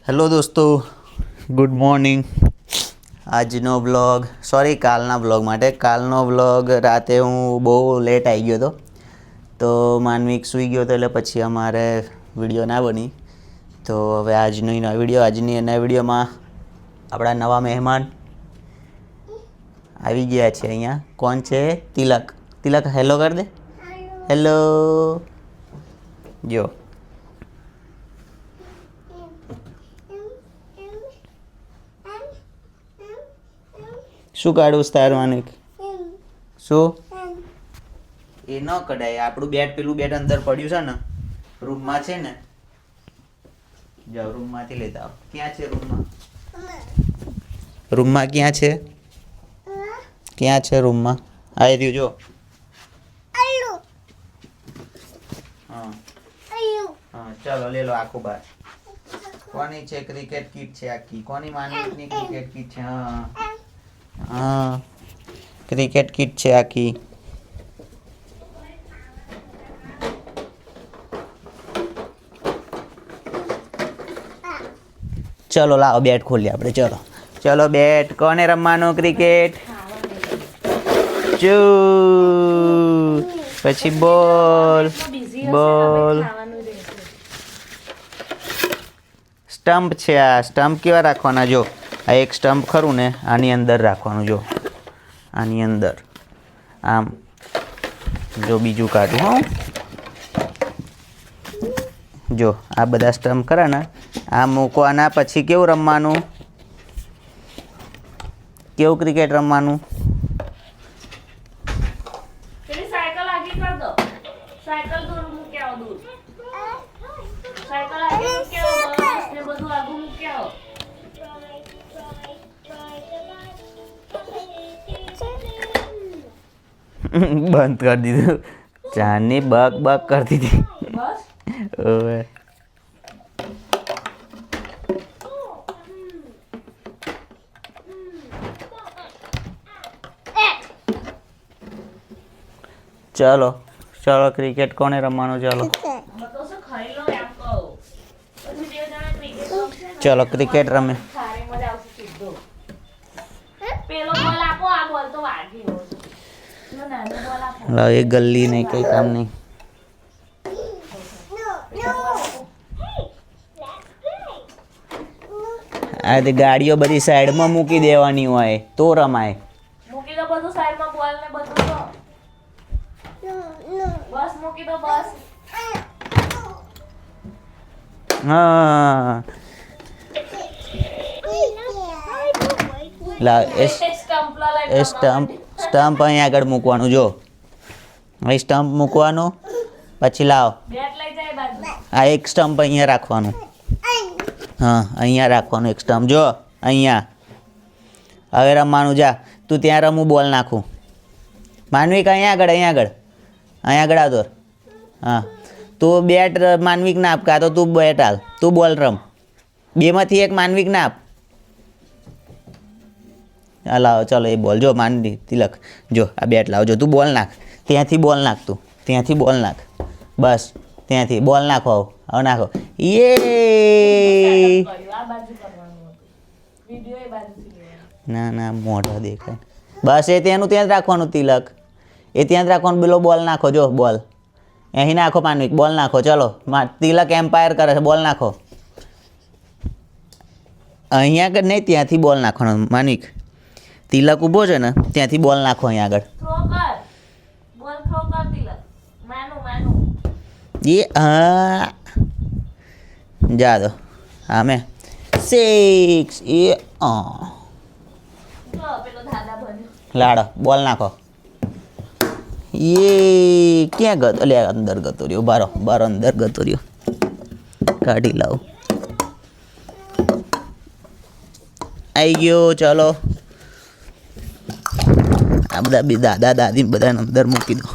Hello દોસ્તો, good morning. આજનો blog કાલના બ્લોગ માટે કાલનો બ્લોગ રાતે હું બહુ લેટ આવી ગયો હતો, તો માનવિક સૂઈ ગયો હતો એટલે પછી અમારે વિડીયો ના બની. તો હવે આજની એના વિડીયોમાં આપણા નવા મહેમાન આવી ગયા છે. અહીંયા કોણ છે? તિલક હેલો કર દે. હેલો જો. શું કાઢું તારવાનું? શું એ ન કઢાય. આપણું પેલું બેટ અંદર પડ્યું છે ને, રૂમમાં છે ને. જાઓ રૂમમાંથી લેતા આવો. ક્યાં છે રૂમમાં ક્યાં છે રૂમમાં? આવી રહ્યું જો. હા હા, ચાલો લે લો આખું બાર. કોની છે ક્રિકેટ કીટ? છે આખી. કોની માનવીની ક્રિકેટ કીટ છે? હા હા, ક્રિકેટ કીટ છે આખી. ચલો લાવો બેટ ખોલીએ આપણે. ચલો બેટ. કોને રમવાનું ક્રિકેટ? પછી બોલ. સ્ટમ્પ છે. આ સ્ટમ્પ કેવા રાખવાના? જો આ એક સ્ટમ્પ ખરું ને, આની અંદર રાખવાનું. જો આની અંદર આમ. જો બીજું કાઢું. હા જો આ બધા સ્ટમ્પ ખરા ને, આ મૂકવાના. પછી કેવું રમવાનું? કેવું ક્રિકેટ રમવાનું? બંધ કરી દીધું. ચાની બક કરતી હતી. હવે ચલો ક્રિકેટ કોને રમવાનું? ચલો ક્રિકેટ રમે. એ ગલ્લી નહીં, કઈ કામ નહીં. આ ગાડીઓ બધી સાઈડમાં મૂકી દેવાની હોય તો રમાય. મૂકી દો બધું સાઈડમાં, બોલ ને બધું તો બસ મૂકી દો બસ. હા લા સ્ટમ્પ અહીં આગળ મૂકવાનું. જો અહીં સ્ટમ્પ મૂકવાનું. પછી લાવ આ એક સ્ટમ્પ અહીંયા રાખવાનું. હા અહીંયા રાખવાનું એક સ્ટમ્પ. જો અહીંયા. હવે રમવાનું. જા તું ત્યાં રમું, બોલ નાખું. માનવિક અહીંયા આગળ આવતો. હા તું બેટ માનવિક ના આપ, કાં તો તું બેટ હાલ, તું બોલ રમ. બેમાંથી એક માનવિક ના આપ. હા લાવો. ચલો એ બોલ. જો માનવી તિલક જો આ બેટ લાવજો. તું બોલ નાખ. ત્યાંથી બોલ નાખ. તું ત્યાંથી બોલ નાખ. બસ ત્યાંથી બોલ નાખો. હવે નાખો. યે ના મોઢા દેખાય. બસ એ ત્યાંનું ત્યાં જ રાખવાનું. તિલક એ ત્યાં જ રાખવાનું. પેલો બોલ નાખો. જો બોલ અહીં નાખો. માનવિક બોલ નાખો. ચલો તિલક એમ્પાયર કરે છે. બોલ નાખો. અહીંયા આગળ નહીં, ત્યાંથી બોલ નાખવાનો. માનવિક તિલક ઊભો છે ને, ત્યાંથી બોલ નાખો અહીંયા આગળ. એ હા જા દો. હા મેં 6. એ લાડો બોલ નાખો. એ ક્યાં ગયો? એટલે અંદર ગતો રહ્યો. બારો અંદર ગતો રહ્યો. કાઢી લાવું. આવી ગયો. ચલો આ બધા બી દાદા દાદી બધાને અંદર મૂકી દો.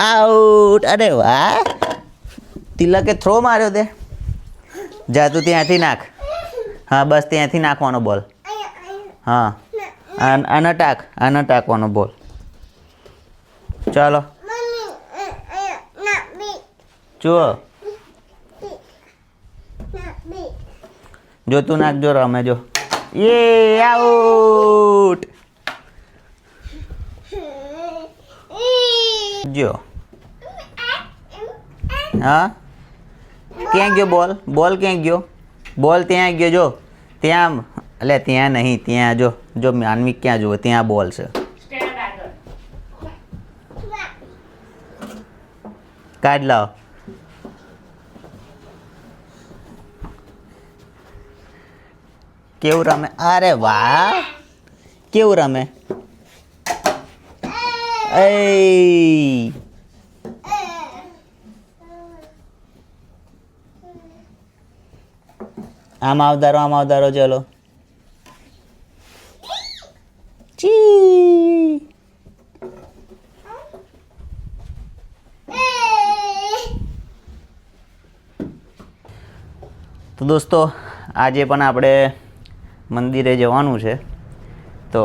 આઉટ. અરે વાહ, તિલકે થ્રો માર્યો તે. જા તું ત્યાંથી નાખ. હા બસ ત્યાંથી નાખવાનો બોલ. હા આને ટાંકવાનો બોલ. ચાલો જુઓ જો તું નાખજો રમે જો એ આઉટ જો હા ક્યાં ગયો બોલ બોલ ક્યાં ગયો બોલ ત્યાં ગયો જો ત્યાં એટલે ત્યાં નહીં ત્યાં જો જો માનવી ક્યાં જુઓ ત્યાં બોલ છે સ્ટેન્ડ આગળ. કાઢ લાવ કેવું રમે અરે વાહ કેવું રમે એ આમ આવતારો ચલો ચી તો દોસ્તો આજે પણ આપણે મંદિરે જવાનું છે તો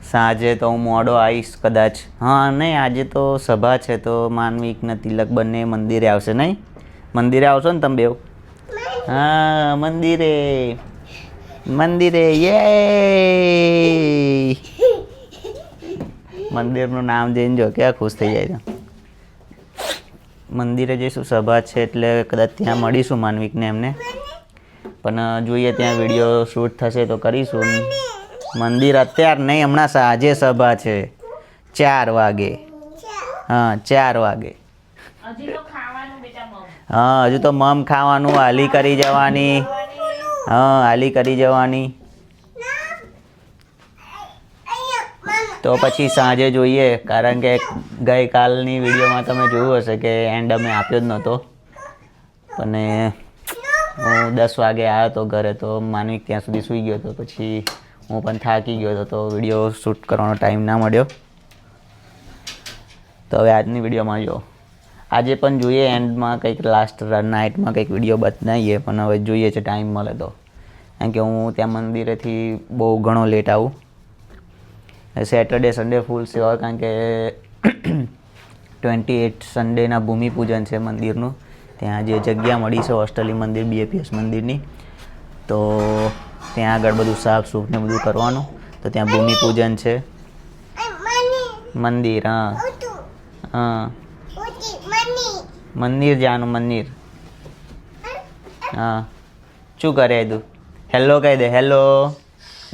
સાંજે તો હું મોડો આવીશ કદાચ હા નહીં આજે તો સભા છે તો માનવિક ને તિલક બંને મંદિરે આવશે નહીં મંદિરે આવશો ને તમે બેવ હા મંદિરે મંદિરે યે મંદિરનું નામ જઈને જો ક્યાં ખુશ થઈ જાય છે મંદિરે જઈશું સભા છે એટલે કદાચ ત્યાં મળીશું માનવિકને એમને પણ જોઈએ ત્યાં વિડીયો શૂટ થશે તો કરીશું મંદિર અત્યારે નહીં હમણાં સાંજે સભા છે 4 વાગે હા 4 વાગે હજી તો ખાવાનું બેટા મમ. હા હજુ તો મમ ખાવાનું હાલી કરી જવાની હા હાલી કરી જવાની તો પછી સાંજે જોઈએ કારણ કે ગઈકાલની વિડીયોમાં તમે જોયું હશે કે એન્ડ અમે આપ્યો જ નહોતો અને હું 10 વાગે આવ્યો તો ઘરે તો માનવિક ત્યાં સુધી સૂઈ ગયો હતો પછી હું પણ થાકી ગયો હતો તો વિડીયો શૂટ કરવાનો ટાઈમ ના મળ્યો તો હવે આજની વિડીયોમાં જો આજે પણ જોઈએ એન્ડમાં કંઈક લાસ્ટ નાઇટમાં કંઈક વિડીયો બનાવીએ પણ હવે જોઈએ છે ટાઈમ મળે તો કારણ કે હું ત્યાં મંદિરેથી બહુ ઘણો લેટ આવું સેટરડે સન્ડે ફૂલ સેવા કારણ કે 28 સન્ડેના ભૂમિપૂજન છે મંદિરનું ત્યાં જે જગ્યા મળી છે હોસ્ટેલી મંદિર BAPS મંદિરની તો ત્યાં આગળ બધું સાફ સૂફ ને બધું કરવાનું તો ત્યાં ભૂમિપૂજન છે મંદિર હા હા મંદિર જાનું મંદિર હા શું કરે તું હેલો કહી દે હેલો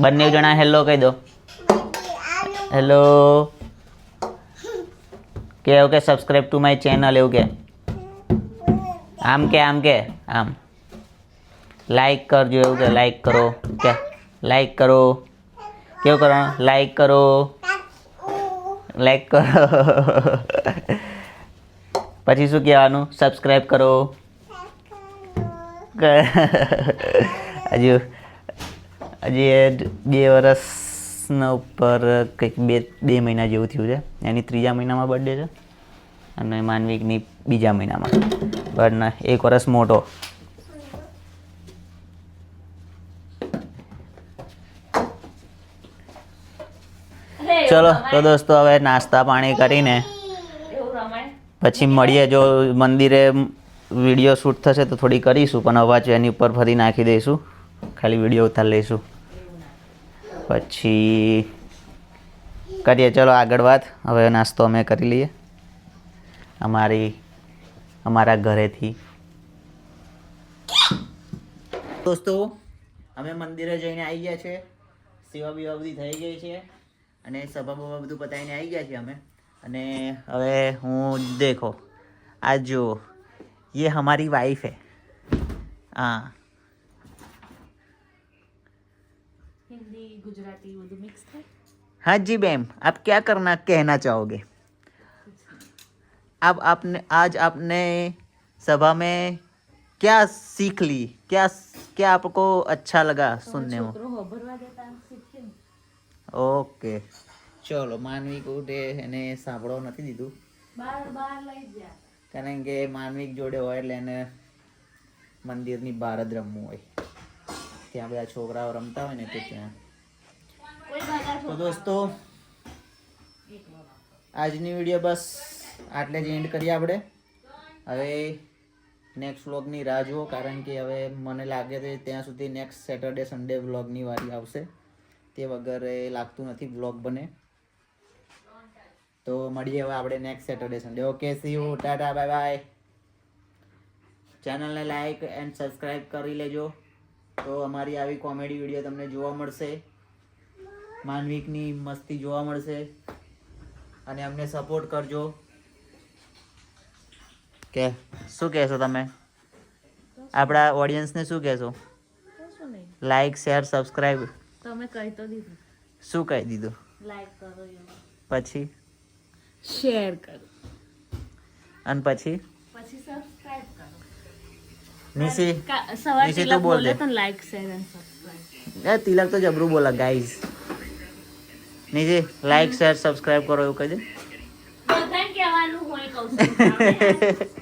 બંને જણા હેલો કહી દો હેલો કે એવું કે સબસ્ક્રાઈબ ટુ માય ચેનલ એવું કે આમ આમ લાઈક કરજો એવું કે લાઈક કરો કે લાઈક કરો કેવું કરવાનું લાઈક કરો પછી શું કહેવાનું સબસ્ક્રાઈબ કરો હજી 2 વર્ષના ઉપર કંઈક 2 મહિના જેવું થયું છે એની 3જા મહિનામાં બર્થડે છે અને માનવિકની 2જા મહિનામાં પણ 1 વર્ષ મોટો ચલો તો દોસ્તો હવે નાસ્તા પાણી કરીને એવું રમાય. પછી મળીએ જો મંદિરે વિડીયો શૂટ થશે તો થોડી કરીશું પણ અવાજ એની ઉપર ફરી નાખી દઈશું ખાલી વિડીયો ઉતાર લઈશું પછી કરીએ ચલો આગળ વાત હવે નાસ્તો અમે કરી લઈએ અમારા ઘરેથી દોસ્તો અમે મંદિરે જઈને આવી ગયા છે સેવા બીવા બધી થઈ ગઈ છે અને સભા બભા બધું પતાવીને આવી ગયા છીએ અમે અને હવે હું દેખો આ જો ये हमारी वाइफ है हाँ હિન્દી ગુજરાતી બધું મિક્સ થાય. हाँ जी मैम आप क्या करना कहना चाहोगे अब आपने सभा में क्या सीख ली क्या क्या आपको अच्छा लगा सुनने में છોકરો હોભરવા દેતા શીખે ને. ઓકે ચલો માનવિક ઉઠે એને સાંભળવા નથી દીધું બહાર લઈ જા. કારણ કે માનવિક જોડે હોય એટલે એને મંદિરની બહાર જ રમવું હોય ત્યાં બધા છોકરાઓ રમતા હોય ને તો ત્યાં કોઈ બધા તો દોસ્તો આજની વિડીયો બસ આટલે જ એન્ડ કરીએ આપણે હવે નેક્સ્ટ વ્લોગની રાહ જુઓ, કારણ કે હવે મને લાગે છે ત્યાં સુધી નેક્સ્ટ સેટરડે સન્ડે વ્લોગની વારી આવશે. તે વગર લાગતું નથી વ્લોગ બને. તો મળીએ હવે આપણે next Saturday Sunday. Okay, C you, Tata, bye bye. ચેનલને લાઈક એન્ડ સબસ્ક્રાઈબ કરી લેજો, તો અમારી આવી કોમેડી વિડીયો તમને જોવા મળશે, માનવિકની મસ્તી જોવા મળશે, અને અમને સપોર્ટ કરજો. કે શું કહેશો તમે આપણા ઓડિયન્સને? શું કહેશો? કશું નહીં, લાઈક, શેર, સબસ્ક્રાઈબ. તમે કહી તો દીધું. શું કહી દીધું? લાઈક કરો એવું, પછી શેર કરો, અને પછી સબસ્ક્રાઇબ કરો. નિશી સવાર નિશી તિલક તું બોલ બોલે દે. તો લાઈક શેર એન્ડ સબસ્ક્રાઇબ. એ તિલક તો જબરું બોલા guys. Nishi like, share, subscribe કરો એવું કહી દે. બધાને કહેવાનું હોય કહું છું.